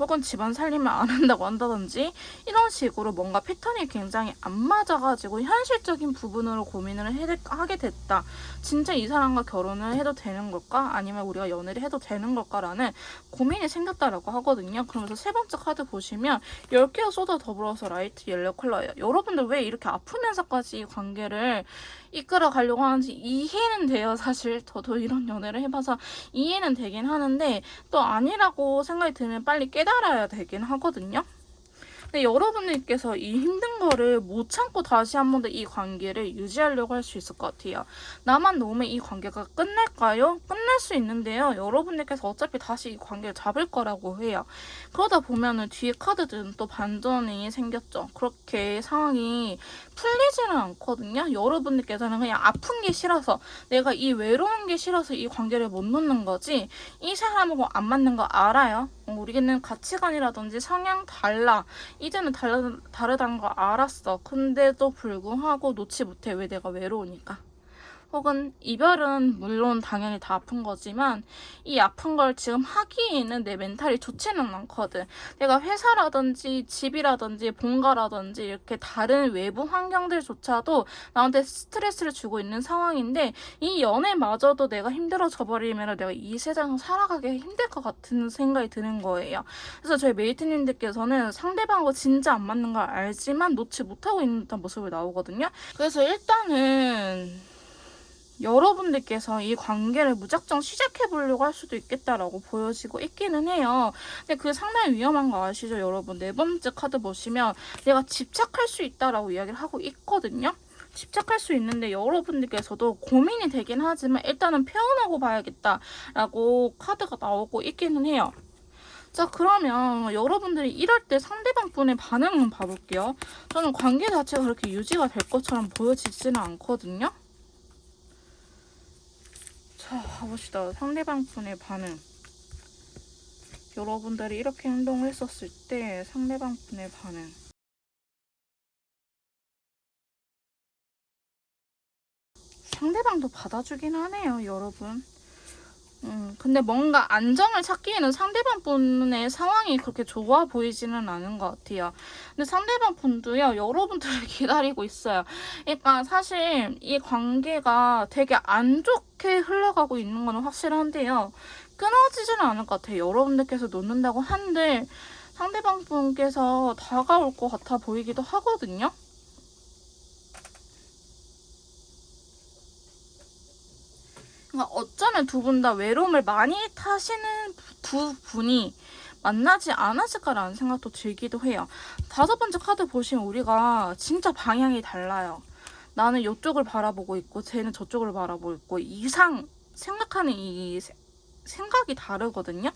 혹은 집안 살림을 안 한다고 한다든지, 이런 식으로 뭔가 패턴이 굉장히 안 맞아가지고 현실적인 부분으로 고민을 하게 됐다. 진짜 이 사람과 결혼을 해도 되는 걸까? 아니면 우리가 연애를 해도 되는 걸까라는 고민이 생겼다라고 하거든요. 그러면서 세 번째 카드 보시면 10개가 쏟아 더불어서 라이트 옐로 컬러예요. 여러분들 왜 이렇게 아프면서까지 이 관계를 이끌어 가려고 하는지 이해는 돼요. 사실 저도 이런 연애를 해봐서 이해는 되긴 하는데, 또 아니라고 생각이 들면 빨리 깨달아야 되긴 하거든요. 근데 여러분들께서 이 힘든 거를 못 참고 다시 한 번 더 이 관계를 유지하려고 할 수 있을 것 같아요. 나만 놓으면 이 관계가 끝날까요? 끝날 수 있는데요. 여러분들께서 어차피 다시 이 관계를 잡을 거라고 해요. 그러다 보면은 뒤에 카드들은 또 반전이 생겼죠. 그렇게 상황이 풀리지는 않거든요. 여러분들께서는 그냥 아픈 게 싫어서, 내가 이 외로운 게 싫어서 이 관계를 못 놓는 거지, 이 사람하고 안 맞는 거 알아요. 우리는 가치관이라든지 성향 달라, 이제는 다르다는 걸 알았어. 근데도 불구하고 놓지 못해. 왜? 내가 외로우니까. 혹은 이별은 물론 당연히 다 아픈 거지만 이 아픈 걸 지금 하기에는 내 멘탈이 좋지는 않거든. 내가 회사라든지 집이라든지 본가라든지 이렇게 다른 외부 환경들조차도 나한테 스트레스를 주고 있는 상황인데 이 연애마저도 내가 힘들어져 버리면 내가 이 세상을 살아가기 힘들 것 같은 생각이 드는 거예요. 그래서 저희 메이트님들께서는 상대방과 진짜 안 맞는 걸 알지만 놓지 못하고 있는 듯한 모습을 나오거든요. 그래서 일단은 여러분들께서 이 관계를 무작정 시작해보려고 할 수도 있겠다라고 보여지고 있기는 해요. 근데 그게 상당히 위험한 거 아시죠, 여러분? 네 번째 카드 보시면 내가 집착할 수 있다라고 이야기를 하고 있거든요. 집착할 수 있는데 여러분들께서도 고민이 되긴 하지만 일단은 표현하고 봐야겠다라고 카드가 나오고 있기는 해요. 자, 그러면 여러분들이 이럴 때 상대방 분의 반응을 봐볼게요. 저는 관계 자체가 그렇게 유지가 될 것처럼 보여지지는 않거든요. 자, 가봅시다. 상대방 분의 반응. 여러분들이 이렇게 행동을 했었을 때 상대방 분의 반응. 상대방도 받아주긴 하네요, 여러분. 근데 뭔가 안정을 찾기에는 상대방 분의 상황이 그렇게 좋아 보이지는 않은 것 같아요. 근데 상대방 분도요, 여러분들을 기다리고 있어요. 그러니까 사실 이 관계가 되게 안 좋게 흘러가고 있는 건 확실한데요. 끊어지지는 않을 것 같아요. 여러분들께서 놓는다고 한들 상대방 분께서 다가올 것 같아 보이기도 하거든요. 그러니까 어쩌면 두 분 다 외로움을 많이 타시는 두 분이 만나지 않았을까라는 생각도 들기도 해요. 다섯 번째 카드 보시면 우리가 진짜 방향이 달라요. 나는 이쪽을 바라보고 있고 쟤는 저쪽을 바라보고 있고 생각하는 이 생각이 다르거든요.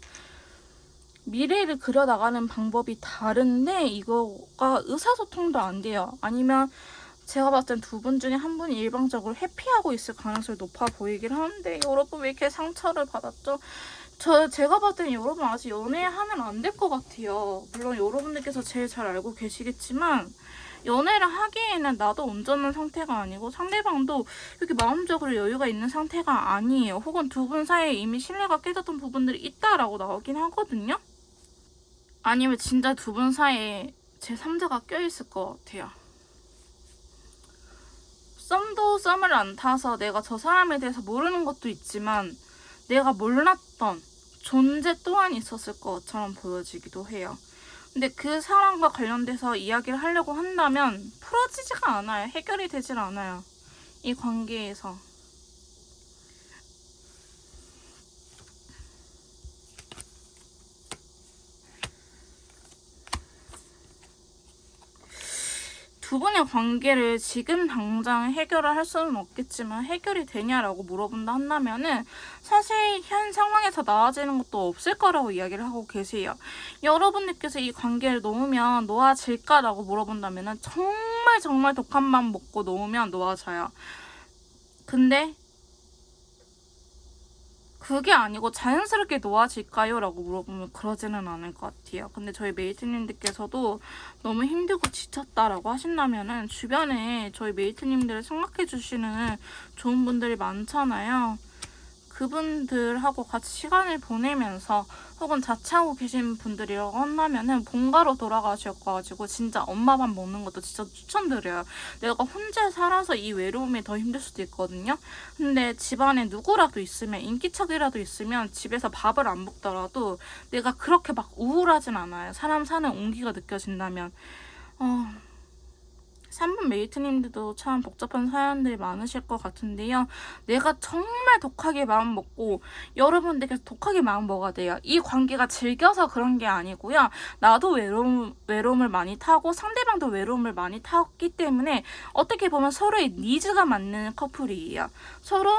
미래를 그려나가는 방법이 다른데 이거가 의사소통도 안 돼요. 아니면 제가 봤을 땐 두 분 중에 한 분이 일방적으로 회피하고 있을 가능성이 높아 보이긴 하는데 여러분 왜 이렇게 상처를 받았죠? 제가 봤을 땐 여러분 아직 연애하면 안 될 것 같아요. 물론 여러분들께서 제일 잘 알고 계시겠지만 연애를 하기에는 나도 온전한 상태가 아니고 상대방도 이렇게 마음적으로 여유가 있는 상태가 아니에요. 혹은 두 분 사이에 이미 신뢰가 깨졌던 부분들이 있다라고 나오긴 하거든요. 아니면 진짜 두 분 사이에 제3자가 껴있을 것 같아요. 썸도 썸을 안 타서 내가 저 사람에 대해서 모르는 것도 있지만 내가 몰랐던 존재 또한 있었을 것처럼 보여지기도 해요. 근데 그 사람과 관련돼서 이야기를 하려고 한다면 풀어지지가 않아요. 해결이 되질 않아요. 이 관계에서. 두 분의 관계를 지금 당장 해결을 할 수는 없겠지만 해결이 되냐라고 물어본다 한다면은 사실 현 상황에서 나아지는 것도 없을 거라고 이야기를 하고 계세요. 여러분들께서 이 관계를 놓으면 놓아질까라고 물어본다면은 정말 독한 맘 먹고 놓으면 놓아져요. 근데 그게 아니고 자연스럽게 놓아질까요? 라고 물어보면 그러지는 않을 것 같아요. 근데 저희 메이트님들께서도 너무 힘들고 지쳤다라고 하신다면은 주변에 저희 메이트님들을 생각해 주시는 좋은 분들이 많잖아요. 그분들하고 같이 시간을 보내면서 혹은 자취하고 계신 분들이라고 한다면은 본가로 돌아가셔가지고 진짜 엄마 밥 먹는 것도 진짜 추천드려요. 내가 혼자 살아서 이 외로움이 더 힘들 수도 있거든요. 근데 집안에 누구라도 있으면 인기척이라도 있으면 집에서 밥을 안 먹더라도 내가 그렇게 막 우울하진 않아요. 사람 사는 온기가 느껴진다면 3번 메이트님들도 참 복잡한 사연들이 많으실 것 같은데요. 내가 정말 독하게 마음 먹고 여러분들께서 독하게 마음 먹어야 돼요. 이 관계가 즐겨서 그런 게 아니고요. 나도 외로움을 많이 타고 상대방도 외로움을 많이 탔기 때문에 어떻게 보면 서로의 니즈가 맞는 커플이에요. 서로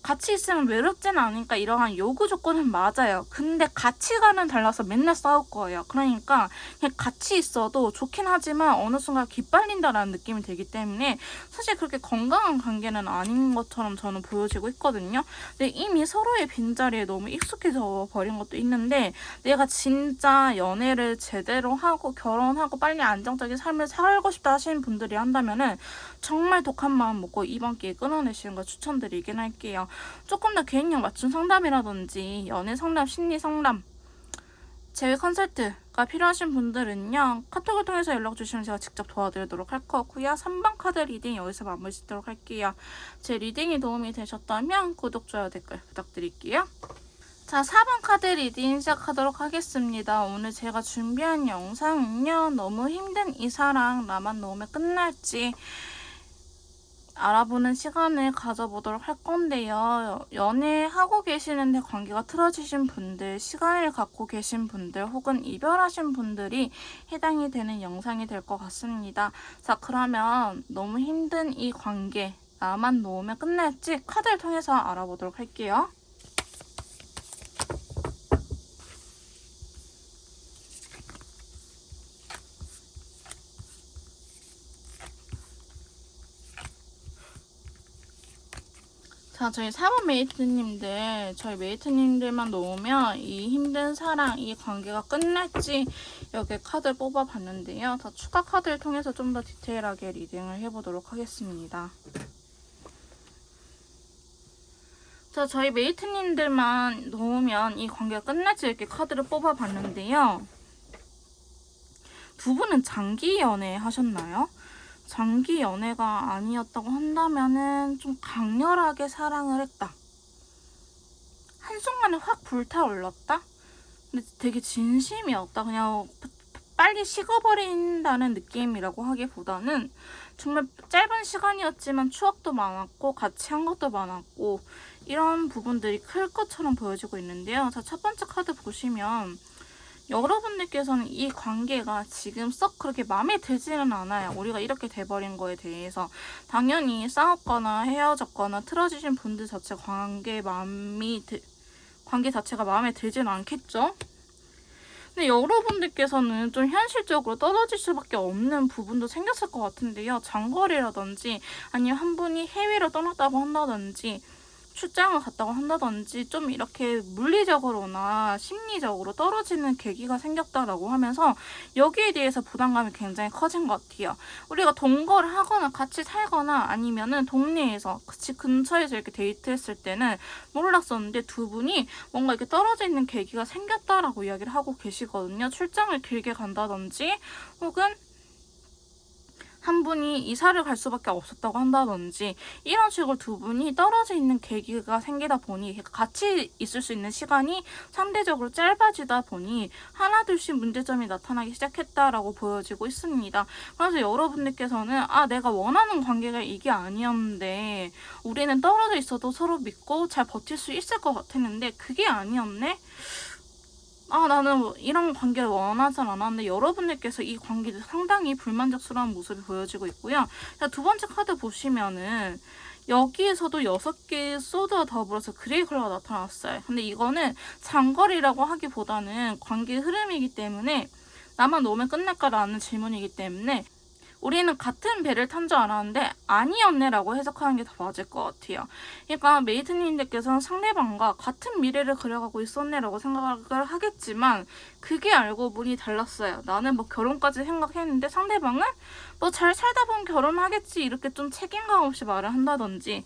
같이 있으면 외롭진 않으니까 이러한 요구 조건은 맞아요. 근데 가치관은 달라서 맨날 싸울 거예요. 그러니까 그냥 같이 있어도 좋긴 하지만 어느 순간 기빨린다라는 느낌이 들기 때문에 사실 그렇게 건강한 관계는 아닌 것처럼 저는 보여지고 있거든요. 근데 이미 서로의 빈자리에 너무 익숙해져 버린 것도 있는데 내가 진짜 연애를 제대로 하고 결혼하고 빨리 안정적인 삶을 살고 싶다 하시는 분들이 한다면은 정말 독한 마음 먹고 이번 기회에 끊어내시는 걸 추천드리긴 할게요. 조금 더 개인형 맞춤 상담이라든지 연애 상담, 심리 상담, 제외 컨설트가 필요하신 분들은요. 카톡을 통해서 연락 주시면 제가 직접 도와드리도록 할 거고요. 3번 카드 리딩 여기서 마무리 짓도록 할게요. 제 리딩이 도움이 되셨다면 구독, 좋아요, 댓글 부탁드릴게요. 자, 4번 카드 리딩 시작하도록 하겠습니다. 오늘 제가 준비한 영상은요. 너무 힘든 이 사랑 나만 놓으면 끝날지 알아보는 시간을 가져보도록 할 건데요. 연애하고 계시는데 관계가 틀어지신 분들, 시간을 갖고 계신 분들, 혹은 이별하신 분들이 해당이 되는 영상이 될 것 같습니다. 자, 그러면 너무 힘든 이 관계, 나만 놓으면 끝날지 카드를 통해서 알아보도록 할게요. 자, 저희 4번 메이트님들, 저희 메이트님들만 놓으면 이 힘든 사랑, 이 관계가 끝날지 여기 카드를 뽑아봤는데요. 자, 추가 카드를 통해서 좀 더 디테일하게 리딩을 해보도록 하겠습니다. 자, 저희 메이트님들만 놓으면 이 관계가 끝날지 이렇게 카드를 뽑아봤는데요. 두 분은 장기 연애 하셨나요? 장기 연애가 아니었다고 한다면은 좀 강렬하게 사랑을 했다. 한순간에 확 불타올랐다? 근데 되게 진심이었다. 그냥 빨리 식어버린다는 느낌이라고 하기보다는 정말 짧은 시간이었지만 추억도 많았고 같이 한 것도 많았고 이런 부분들이 클 것처럼 보여지고 있는데요. 자, 첫 번째 카드 보시면 여러분들께서는 이 관계가 지금 썩 그렇게 마음에 들지는 않아요. 우리가 이렇게 돼버린 거에 대해서. 당연히 싸웠거나 헤어졌거나 틀어지신 분들 자체 관계 자체가 마음에 들지는 않겠죠? 근데 여러분들께서는 좀 현실적으로 떨어질 수밖에 없는 부분도 생겼을 것 같은데요. 장거리라든지 아니면 한 분이 해외로 떠났다고 한다든지 출장을 갔다고 한다든지 좀 이렇게 물리적으로나 심리적으로 떨어지는 계기가 생겼다라고 하면서 여기에 대해서 부담감이 굉장히 커진 것 같아요. 우리가 동거를 하거나 같이 살거나 아니면은 동네에서 집 근처에서 이렇게 데이트했을 때는 몰랐었는데 두 분이 뭔가 이렇게 떨어져 있는 계기가 생겼다라고 이야기를 하고 계시거든요. 출장을 길게 간다든지 혹은 한 분이 이사를 갈 수밖에 없었다고 한다든지 이런 식으로 두 분이 떨어져 있는 계기가 생기다 보니 같이 있을 수 있는 시간이 상대적으로 짧아지다 보니 하나둘씩 문제점이 나타나기 시작했다라고 보여지고 있습니다. 그래서 여러분들께서는 내가 원하는 관계가 이게 아니었는데 우리는 떨어져 있어도 서로 믿고 잘 버틸 수 있을 것 같았는데 그게 아니었네? 나는 이런 관계를 원하지 않았는데 여러분들께서 이 관계에 상당히 불만족스러운 모습이 보여지고 있고요. 자, 두 번째 카드 보시면은 여기에서도 6개의 소드와 더불어서 그레이 컬러가 나타났어요. 근데 이거는 장거리라고 하기보다는 관계의 흐름이기 때문에 나만 놓으면 끝날까라는 질문이기 때문에 우리는 같은 배를 탄 줄 알았는데 아니었네라고 해석하는 게 더 맞을 것 같아요. 그러니까 메이트님들께서는 상대방과 같은 미래를 그려가고 있었네라고 생각을 하겠지만 그게 알고 보니 달랐어요. 나는 뭐 결혼까지 생각했는데 상대방은 뭐 잘 살다 보면 결혼하겠지 이렇게 좀 책임감 없이 말을 한다든지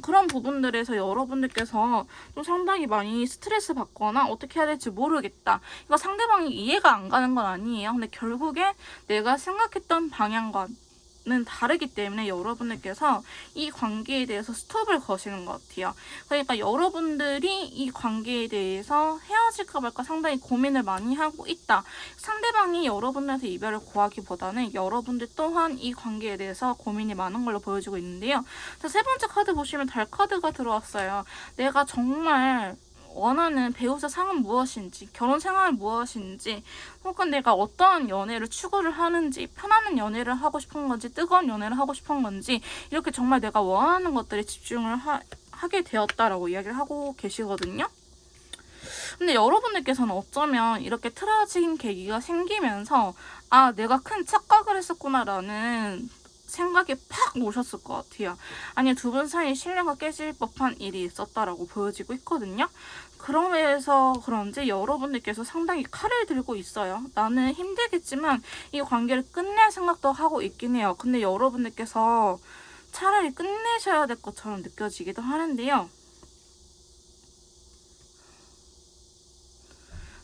그런 부분들에서 여러분들께서 좀 상당히 많이 스트레스 받거나 어떻게 해야 될지 모르겠다. 이거 상대방이 이해가 안 가는 건 아니에요. 근데 결국에 내가 생각했던 방향과는 다르기 때문에 여러분들께서 이 관계에 대해서 스톱을 거시는 것 같아요. 그러니까 여러분들이 이 관계에 대해서 헤어질까 말까 상당히 고민을 많이 하고 있다. 상대방이 여러분들한테 이별을 고하기보다는 여러분들 또한 이 관계에 대해서 고민이 많은 걸로 보여지고 있는데요. 자, 세 번째 카드 보시면 달 카드가 들어왔어요. 내가 정말 원하는 배우자 상은 무엇인지, 결혼 생활은 무엇인지, 혹은 내가 어떠한 연애를 추구를 하는지, 편안한 연애를 하고 싶은 건지, 뜨거운 연애를 하고 싶은 건지, 이렇게 정말 내가 원하는 것들에 집중을 하게 되었다라고 이야기를 하고 계시거든요. 근데 여러분들께서는 어쩌면 이렇게 틀어진 계기가 생기면서 아, 내가 큰 착각을 했었구나라는 생각이 팍 오셨을 것 같아요. 아니, 두 분 사이 신뢰가 깨질 법한 일이 있었다라고 보여지고 있거든요. 그러면서 그런지 여러분들께서 상당히 칼을 들고 있어요. 나는 힘들겠지만 이 관계를 끝낼 생각도 하고 있긴 해요. 근데 여러분들께서 차라리 끝내셔야 될 것처럼 느껴지기도 하는데요.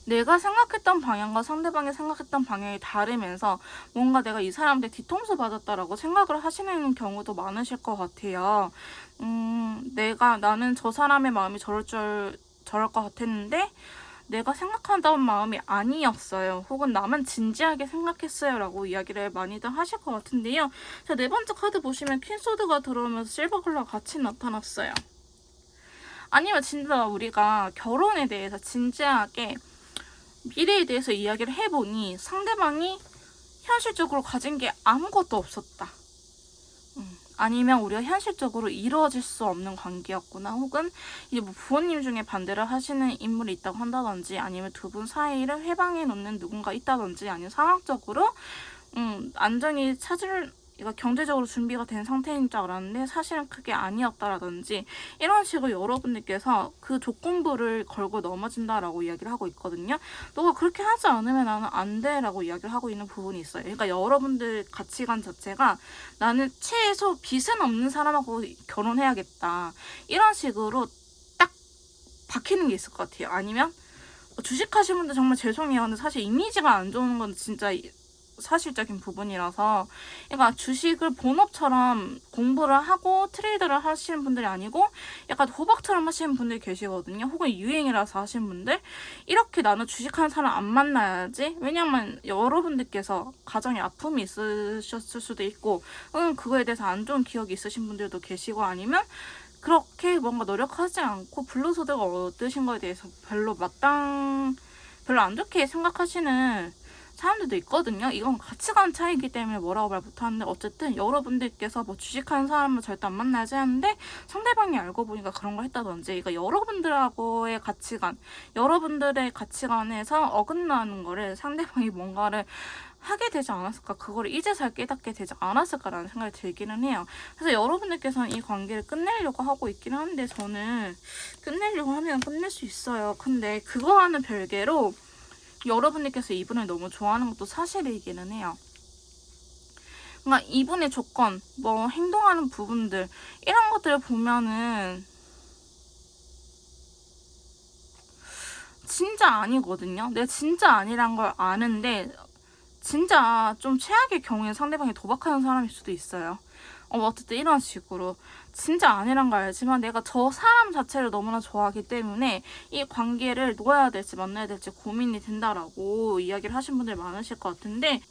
내가 생각했던 방향과 상대방이 생각했던 방향이 다르면서 뭔가 내가 이 사람한테 뒤통수 맞았다라고 생각을 하시는 경우도 많으실 것 같아요. 나는 저 사람의 마음이 저럴 것 같았는데 내가 생각하던 마음이 아니었어요. 혹은 나만 진지하게 생각했어요 라고 이야기를 많이들 하실 것 같은데요. 자, 네 번째 카드 보시면 퀸소드가 들어오면서 실버 컬러가 같이 나타났어요. 아니면 진짜 우리가 결혼에 대해서 진지하게 미래에 대해서 이야기를 해보니 상대방이 현실적으로 가진 게 아무것도 없었다. 아니면 우리가 현실적으로 이루어질 수 없는 관계였구나. 혹은 이제 뭐 부모님 중에 반대를 하시는 인물이 있다고 한다든지, 아니면 두 분 사이를 회방해 놓는 누군가 있다든지, 아니면 상황적으로 안정이 경제적으로 준비가 된 상태인 줄 알았는데 사실은 그게 아니었다라든지, 이런 식으로 여러분들께서 그 조건부를 걸고 넘어진다라고 이야기를 하고 있거든요. 너가 그렇게 하지 않으면 나는 안 돼라고 이야기를 하고 있는 부분이 있어요. 그러니까 여러분들 가치관 자체가 나는 최소 빚은 없는 사람하고 결혼해야겠다, 이런 식으로 딱 박히는 게 있을 것 같아요. 아니면 주식하시는 분들 정말 죄송해요. 근데 사실 이미지가 안 좋은 건 진짜 사실적인 부분이라서, 그러니까 주식을 본업처럼 공부를 하고 트레이더를 하시는 분들이 아니고 약간 호박처럼 하시는 분들이 계시거든요. 혹은 유행이라서 하시는 분들, 이렇게 나는 주식하는 사람 안 만나야지. 왜냐면 여러분들께서 가정에 아픔이 있으셨을 수도 있고, 그거에 대해서 안 좋은 기억이 있으신 분들도 계시고, 아니면 그렇게 뭔가 노력하지 않고 불로소득을 얻으신 거에 대해서 별로 안 좋게 생각하시는 사람들도 있거든요. 이건 가치관 차이기 때문에 뭐라고 말 못하는데, 어쨌든 여러분들께서 뭐 주식하는 사람은 절대 안 만나야지 하는데 상대방이 알고 보니까 그런 걸 했다든지, 그러니까 여러분들하고의 가치관, 여러분들의 가치관에서 어긋나는 거를 상대방이 뭔가를 하게 되지 않았을까, 그거를 이제서야 깨닫게 되지 않았을까라는 생각이 들기는 해요. 그래서 여러분들께서는 이 관계를 끝내려고 하고 있긴 한데, 저는 끝내려고 하면 끝낼 수 있어요. 근데 그거와는 별개로 여러분들께서 이분을 너무 좋아하는 것도 사실이기는 해요. 그러니까 이분의 조건, 뭐 행동하는 부분들, 이런 것들을 보면은 진짜 아니거든요. 내가 진짜 아니란 걸 아는데 진짜 좀 최악의 경우에 상대방이 도박하는 사람일 수도 있어요. 어쨌든 이런 식으로 진짜 아니란 걸 알지만 내가 저 사람 자체를 너무나 좋아하기 때문에 이 관계를 놓아야 될지 만나야 될지 고민이 된다라고 이야기를 하신 분들 많으실 것 같은데,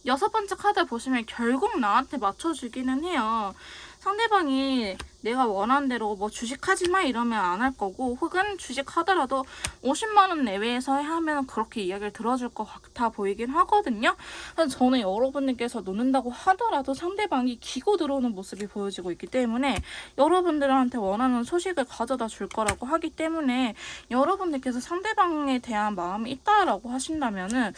여섯 번째 카드 보시면 결국 나한테 맞춰주기는 해요. 상대방이 내가 원하는 대로 뭐 주식하지 마 이러면 안 할 거고, 혹은 주식하더라도 50만 원 내외에서 하면 그렇게 이야기를 들어줄 것 같아 보이긴 하거든요. 그래서 저는 여러분들께서 놓는다고 하더라도 상대방이 기고 들어오는 모습이 보여지고 있기 때문에 여러분들한테 원하는 소식을 가져다 줄 거라고 하기 때문에, 여러분들께서 상대방에 대한 마음이 있다라고 하신다면은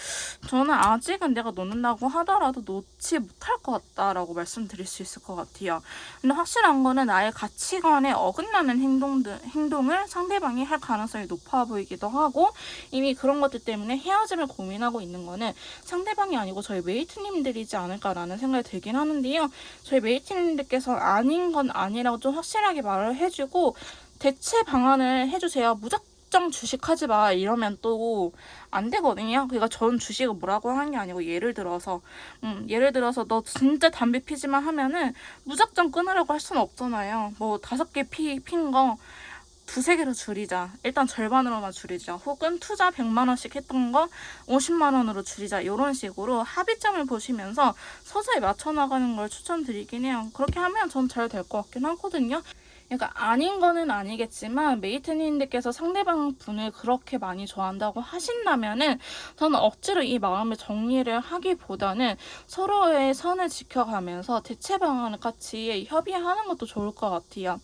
저는 아직은 내가 놓는다고 하더라도 놓지 못할 것 같다라고 말씀드릴 수 있을 것 같아요. 근데 확실한 거는 나의 가치관에 어긋나는 행동을 상대방이 할 가능성이 높아 보이기도 하고, 이미 그런 것들 때문에 헤어짐을 고민하고 있는 거는 상대방이 아니고 저희 메이트님들이지 않을까라는 생각이 들긴 하는데요. 저희 메이트님들께서 아닌 건 아니라고 좀 확실하게 말을 해주고 대체 방안을 해주세요. 무작정 주식하지 마 이러면 또 안 되거든요. 그러니까 전 주식을 뭐라고 하는 게 아니고, 예를 들어서 너 진짜 담배 피지만 하면은 무작정 끊으려고 할 수는 없잖아요. 뭐 5개 핀 거 2-3개로 줄이자. 일단 절반으로만 줄이자. 혹은 투자 100만 원씩 했던 거 50만 원으로 줄이자. 이런 식으로 합의점을 보시면서 서서히 맞춰 나가는 걸 추천드리긴 해요. 그렇게 하면 전 잘 될 것 같긴 하거든요. 그러니까 아닌 거는 아니겠지만 메이트님들께서 상대방 분을 그렇게 많이 좋아한다고 하신다면은 저는 억지로 이 마음을 정리를 하기보다는 서로의 선을 지켜가면서 대체 방안을 같이 협의하는 것도 좋을 것 같아요.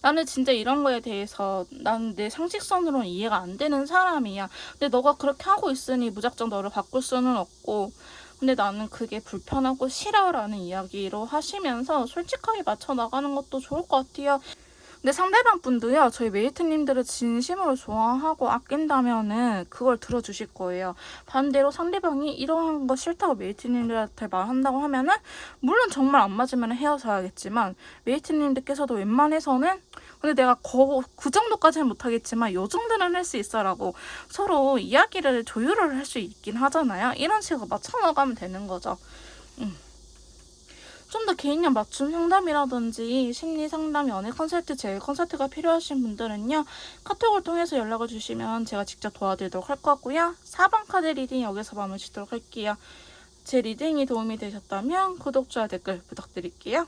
나는 진짜 이런 거에 대해서 나는 내 상식선으로는 이해가 안 되는 사람이야. 근데 너가 그렇게 하고 있으니 무작정 너를 바꿀 수는 없고. 근데 나는 그게 불편하고 싫어라는 이야기로 하시면서 솔직하게 맞춰 나가는 것도 좋을 것 같아요. 근데 상대방 분도요, 저희 메이트님들을 진심으로 좋아하고 아낀다면은 그걸 들어주실 거예요. 반대로 상대방이 이러한 거 싫다고 메이트님들한테 말한다고 하면은, 물론 정말 안 맞으면 헤어져야겠지만, 메이트님들께서도 웬만해서는, 근데 내가 그 정도까지는 못하겠지만, 요 정도는 할 수 있어라고 서로 이야기를 조율을 할 수 있긴 하잖아요. 이런 식으로 맞춰나가면 되는 거죠. 좀 더 개인력 맞춤 상담이라든지 심리 상담, 연애 컨설트, 제일 컨설트가 필요하신 분들은요. 카톡을 통해서 연락을 주시면 제가 직접 도와드리도록 할 거고요. 4번 카드 리딩 여기서 마무리 짓도록 할게요. 제 리딩이 도움이 되셨다면 구독, 좋아요, 댓글 부탁드릴게요.